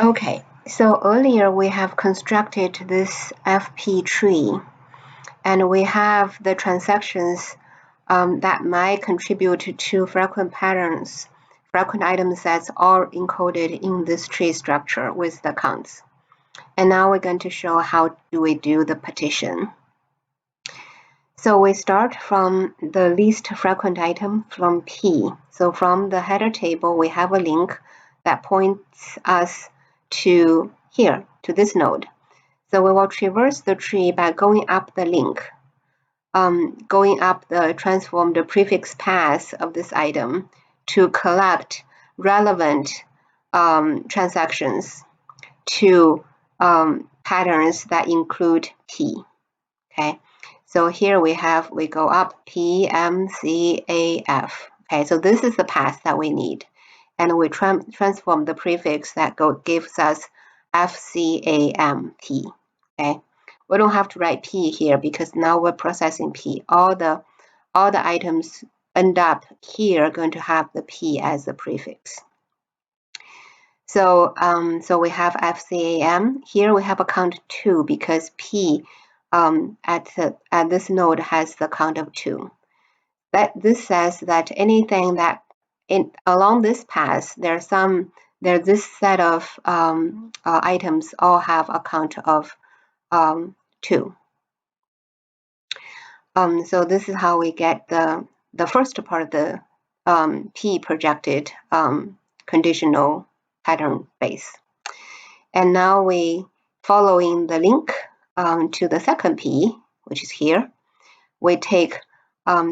Okay, so earlier we have constructed this FP tree, and we have the transactions that might contribute to frequent patterns, frequent item sets, all encoded in this tree structure with the counts. And now we're going to show how do we do the partition. So we start from the least frequent item from P. So from the header table, we have a link that points us to here, to this node. So we will traverse the tree by going up the link, going up the transformed prefix path of this item to collect relevant transactions to patterns that include P. Okay, so here we go up P, M, C, A, F. Okay, so this is the path that we need. And we transform the prefix that gives us F, C, A, M, P. Okay, we don't have to write P here because now we're processing P. All the items end up here going to have the P as the prefix. So, so we have FCAM. Here we have a count 2 because P at this node has the count of 2. This says that anything that along this path, there's this set of items all have a count of 2. So this is how we get the first part of the P projected conditional pattern base. And now we, following the link to the second P, which is here, we take,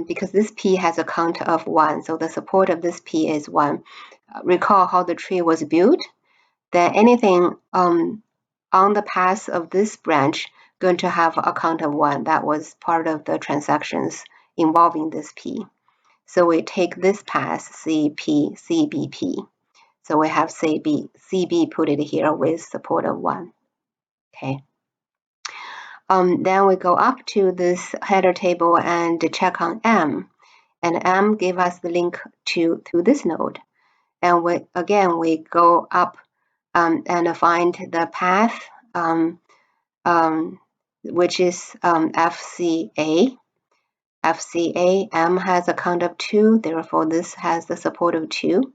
because this P has a count of 1, so the support of this P is 1. Recall how the tree was built, that anything on the path of this branch going to have a count of 1. That was part of the transactions involving this P. So we take this path, CP, CBP. So we have CB put it here with support of 1. Okay. Then we go up to this header table and check on M. And M give us the link to this node. And we go up and find the path, which is FCA. FCA, M has a count of 2, therefore this has the support of 2.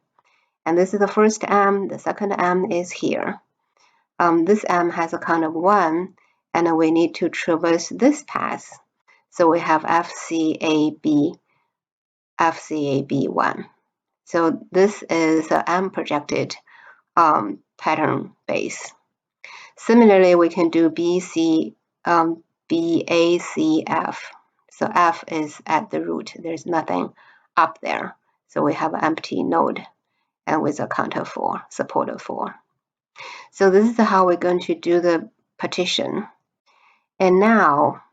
And this is the first M, the second M is here. This M has a count of 1, and we need to traverse this path. So we have FCAB, FCAB1. So this is an M projected pattern base. Similarly, we can do BACF. So F is at the root. There's nothing up there. So we have an empty node and with a count of 4, support of 4. So this is how we're going to do the partition. And now,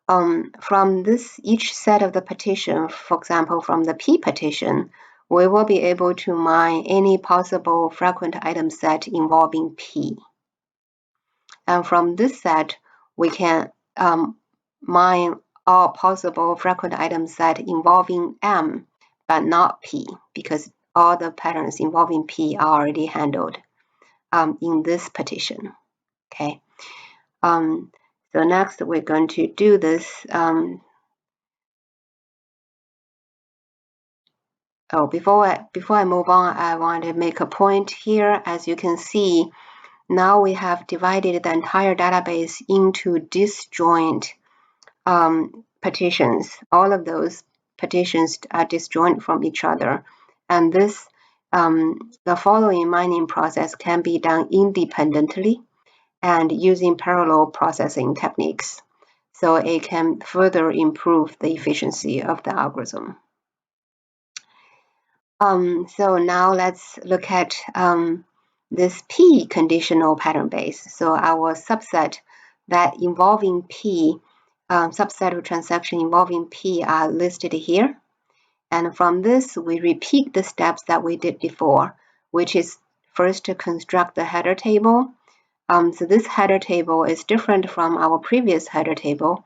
from each set of the partition, for example, from the P partition, we will be able to mine any possible frequent item set involving P. And from this set, we can mine all possible frequent item set involving M, but not P, because all the patterns involving P are already handled in this partition. Okay. So next we're going to do this. Before I move on, I want to make a point here. As you can see, now we have divided the entire database into disjoint partitions. All of those partitions are disjoint from each other, and this the following mining process can be done independently and using parallel processing techniques. So it can further improve the efficiency of the algorithm. So now let's look at this P conditional pattern base. So our subset that involving P, subset of transaction involving P are listed here. And from this, we repeat the steps that we did before, which is first to construct the header table. So this header table is different from our previous header table.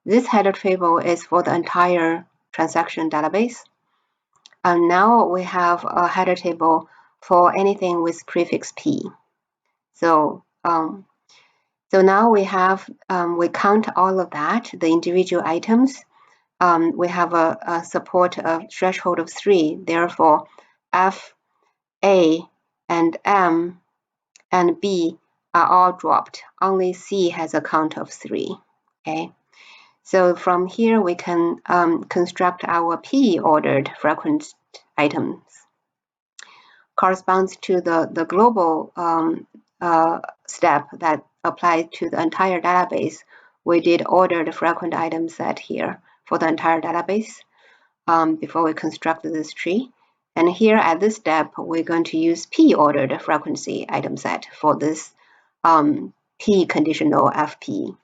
This header table is for the entire transaction database. And now we have a header table for anything with prefix P. So now we have, we count all of that, the individual items. We have a support of threshold of 3. Therefore, F, A, and M, and B are all dropped. Only C has a count of 3. Okay. So from here, we can construct our P-ordered frequent items. Corresponds to the global step that applies to the entire database. We did order the frequent item set here for the entire database before we constructed this tree. And here at this step, we're going to use P-ordered frequency item set for this P conditional FP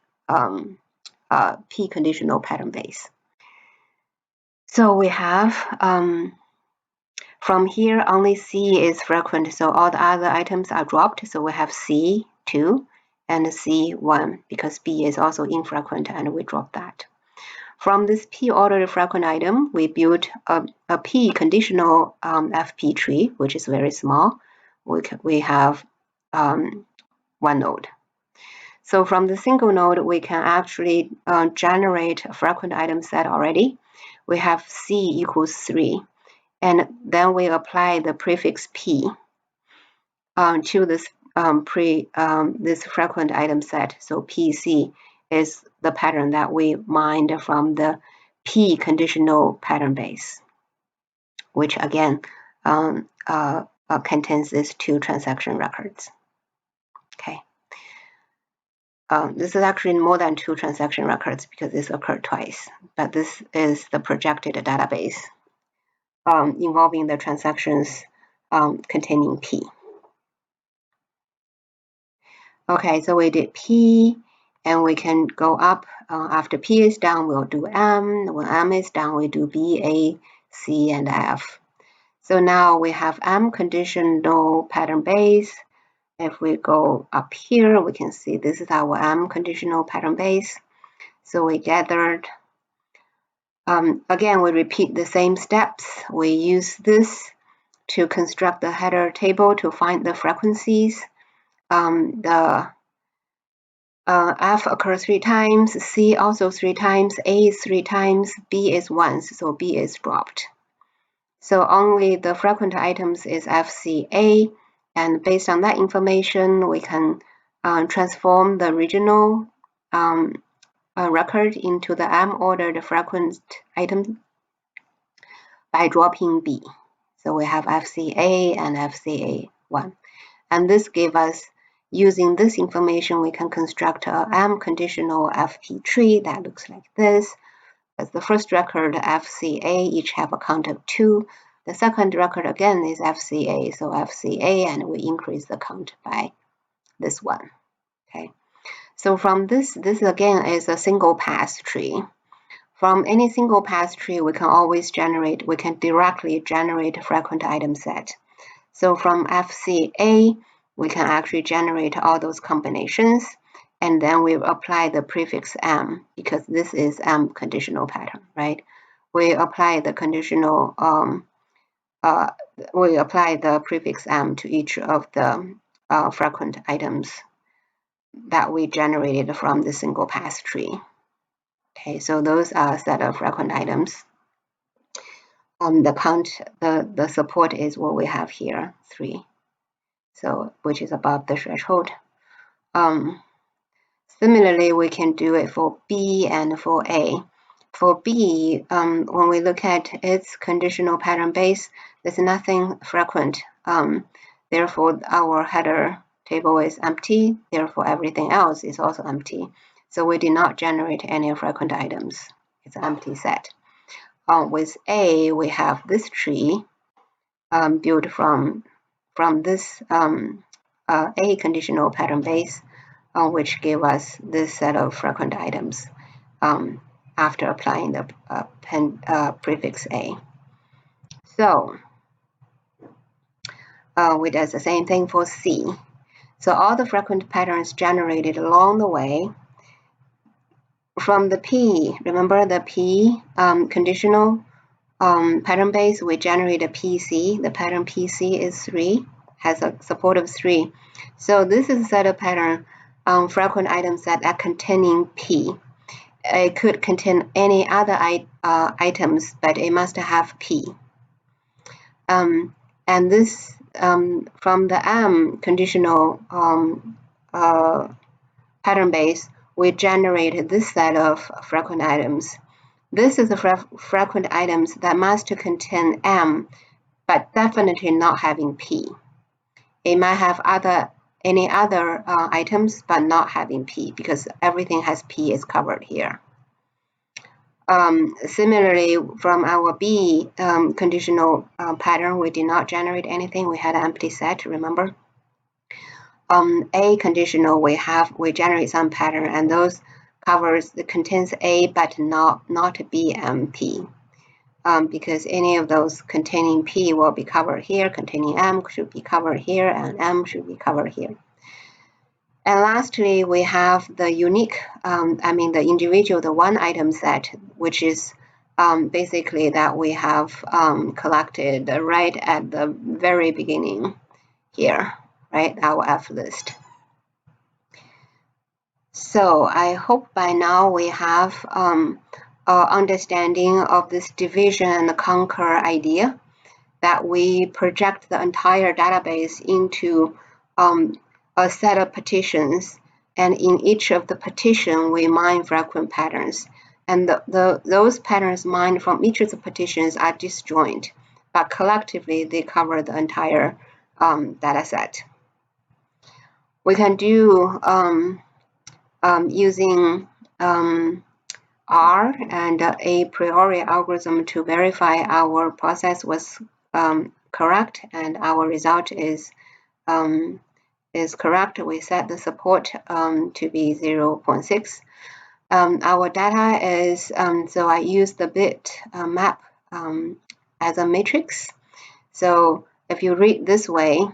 P conditional pattern base. So we have from here only C is frequent, so all the other items are dropped. So we have C2 and C1 because B is also infrequent, and we drop that. From this P-ordered frequent item, we built a P conditional FP tree, which is very small. We have 1 node. So from the single node, we can actually generate a frequent item set already. We have C equals 3. And then we apply the prefix P to this this frequent item set. So PC is the pattern that we mined from the P conditional pattern base, which again contains these 2 transaction records. Okay. This is actually more than 2 transaction records because this occurred twice, but this is the projected database involving the transactions containing P. Okay, so we did P, and we can go up. After P is done, we'll do M. When M is done, we do B, A, C, and F. So now we have M conditional pattern base. If we go up here, we can see this is our M conditional pattern base. So we gathered, again, we repeat the same steps. We use this to construct the header table to find the frequencies. The F occurs 3 times, C also 3 times, A is 3 times, B is once, so B is dropped. So only the frequent items is FCA, and based on that information, we can transform the original record into the M-ordered frequent item by dropping B. So we have FCA and FCA1. And this gives us, using this information, we can construct a M conditional FP tree that looks like this. As the first record, FCA, each have a count of 2. The second record again is FCA, so FCA, and we increase the count by this one. Okay. So from this again is a single pass tree. From any single pass tree, we can directly generate a frequent item set. So from FCA, we can actually generate all those combinations, and then we apply the prefix M because this is M conditional pattern, right? We apply the conditional, we apply the prefix M to each of the frequent items that we generated from the single pass tree. Okay, so those are a set of frequent items. The count, the support is what we have here, 3. So which is above the threshold. Similarly, we can do it for B and for A. For B, when we look at its conditional pattern base, there's nothing frequent. Therefore, our header table is empty. Therefore, everything else is also empty. So we did not generate any frequent items. It's an empty set. With A, we have this tree built from this A conditional pattern base, which gave us this set of frequent items after applying the prefix A. So we did the same thing for C. So all the frequent patterns generated along the way from the P, remember the P conditional pattern base, we generate a PC. The pattern PC is 3, has a support of 3. So this is a set of pattern frequent item set that containing P. It could contain any other items, but it must have P. And this from the M conditional pattern base, we generated this set of frequent items. This is the frequent items that must contain M, but definitely not having P. It might have any other items, but not having P, because everything has P is covered here. Similarly, from our B conditional pattern, we did not generate anything. We had an empty set, remember? A conditional, we generate some pattern, and those contains A but not B and P. Because any of those containing P will be covered here, containing M should be covered here, and M should be covered here. And lastly, we have the unique, the individual, the one item set, which is basically that we have collected right at the very beginning here, right, our F list. So I hope by now we have understanding of this division and conquer idea, that we project the entire database into a set of petitions, and in each of the petition we mine frequent patterns, and those patterns mined from each of the petitions are disjoint, but collectively they cover the entire data set. We can do using R and a priori algorithm to verify our process was correct and our result is correct. We set the support to be 0.6. Our data is, so I use the bit map as a matrix. So if you read this way,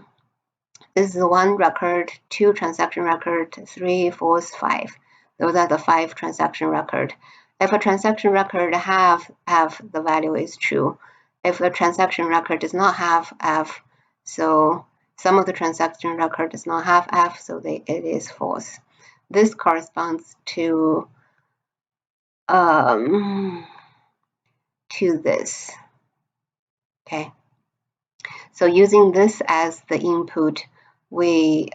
this is 1 record, 2 transaction record, 3, 4, 5. Those are the 5 transaction record. If a transaction record have F, the value is true. If a transaction record does not have F, so some of the transaction record does not have F, so it is false. This corresponds to this. Okay. So using this as the input, we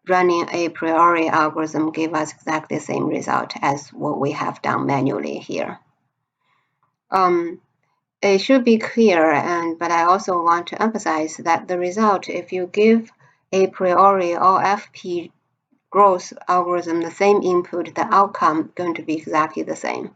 running a priori algorithm gave us exactly the same result as what we have done manually here. It should be clear, but I also want to emphasize that the result, if you give a priori or FP-growth algorithm the same input, the outcome going to be exactly the same.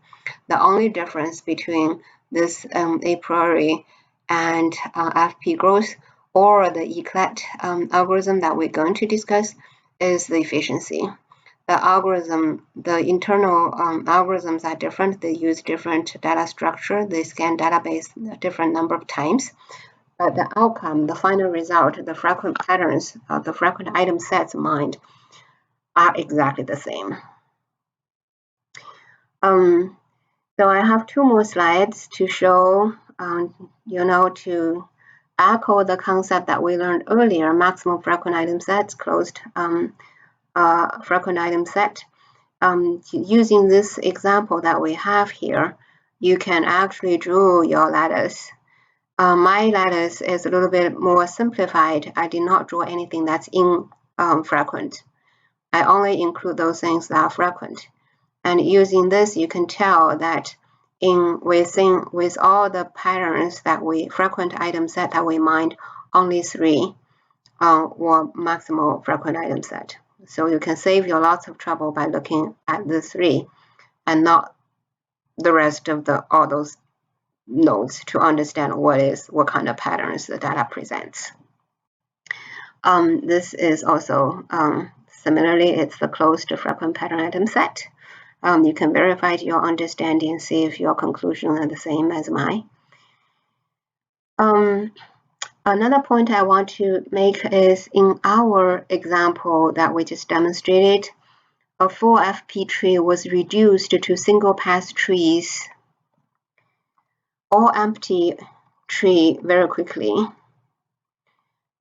The only difference between this a priori and FP-growth or the ECLET algorithm that we're going to discuss is the efficiency. The internal algorithms are different. They use different data structure. They scan database a different number of times. But the outcome, the final result, the frequent patterns, the frequent item sets mined are exactly the same. So I have 2 more slides to show, to echo the concept that we learned earlier, maximum frequent item sets, closed frequent item set. Using this example that we have here, you can actually draw your lattice. My lattice is a little bit more simplified. I did not draw anything that's infrequent. I only include those things that are frequent. And using this, you can tell that with all the patterns that frequent item set that we mined, only 3 were maximal frequent item set. So you can save you lots of trouble by looking at the 3 and not the rest of all those nodes to understand what kind of patterns the data presents. This is also similarly, it's the closed frequent pattern item set. You can verify your understanding, see if your conclusions are the same as mine. Another point I want to make is in our example that we just demonstrated, a full FP tree was reduced to single path trees. all empty tree very quickly.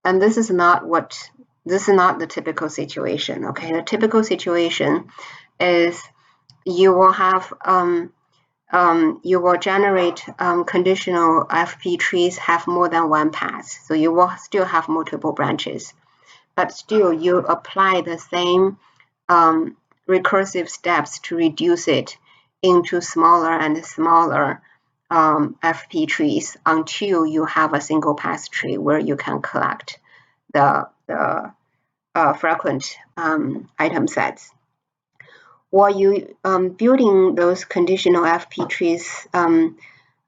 And this is not the typical situation. Okay, the typical situation is you will have you will generate conditional FP trees have more than one path, so you will still have multiple branches, but still you apply the same recursive steps to reduce it into smaller and smaller FP trees until you have a single path tree where you can collect the frequent item sets. While you building those conditional FP trees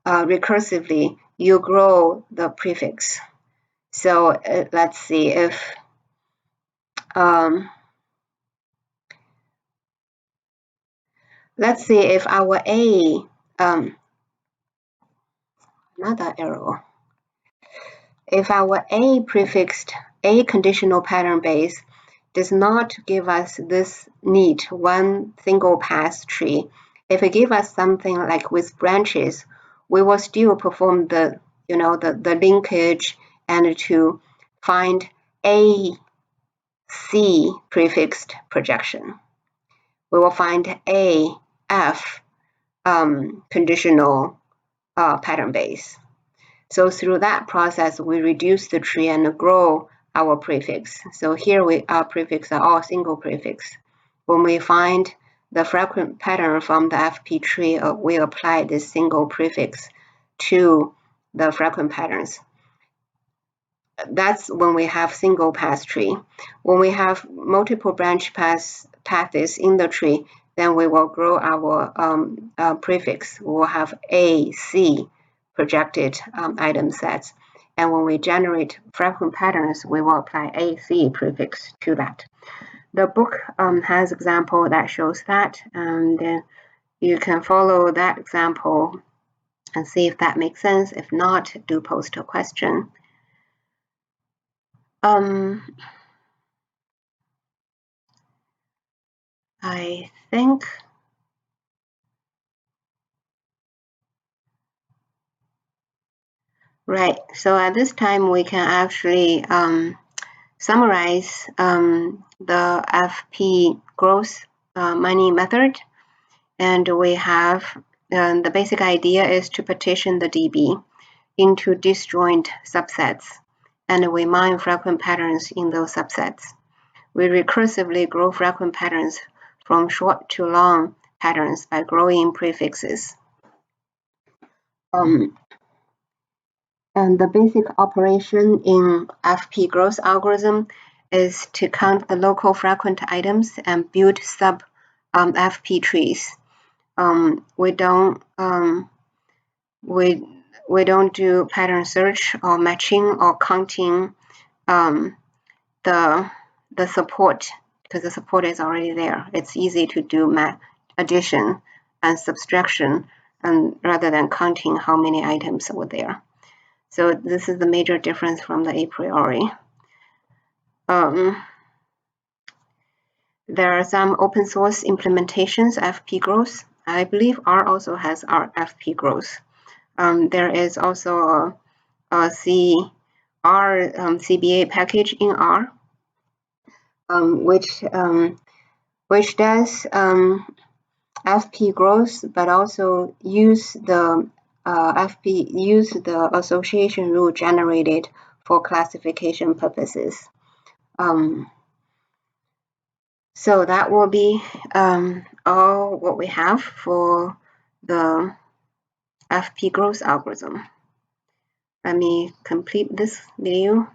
recursively, you grow the prefix. So let's see if our A another arrow. If our A prefixed A conditional pattern base does not give us this neat one single path tree, if it gives us something like with branches, we will still perform the linkage and to find A C prefixed projection. We will find A F conditional pattern base. So through that process, we reduce the tree and grow our prefix. So here our prefix are all single prefix. When we find the frequent pattern from the FP tree, we apply this single prefix to the frequent patterns. That's when we have single path tree. When we have multiple branch paths in the tree, then we will grow our prefix. We will have A, C projected item sets. And when we generate frequent patterns, we will apply AC prefix to that. The book has example that shows that, and you can follow that example and see if that makes sense. If not, do post a question. I think right. So at this time, we can actually summarize the FP growth mining method. And we have the basic idea is to partition the DB into disjoint subsets, and we mine frequent patterns in those subsets. We recursively grow frequent patterns from short to long patterns by growing prefixes. And the basic operation in FP growth algorithm is to count the local frequent items and build sub FP trees. We don't do pattern search or matching or counting the support, because the support is already there. It's easy to do addition and subtraction, and rather than counting how many items were there. So this is the major difference from the a priori. There are some open source implementations, FP growth. I believe R also has our FP growth. There is also a CBA package in R, which does FP growth, but also use the association rule generated for classification purposes. So that will be all what we have for the FP growth algorithm. Let me complete this video.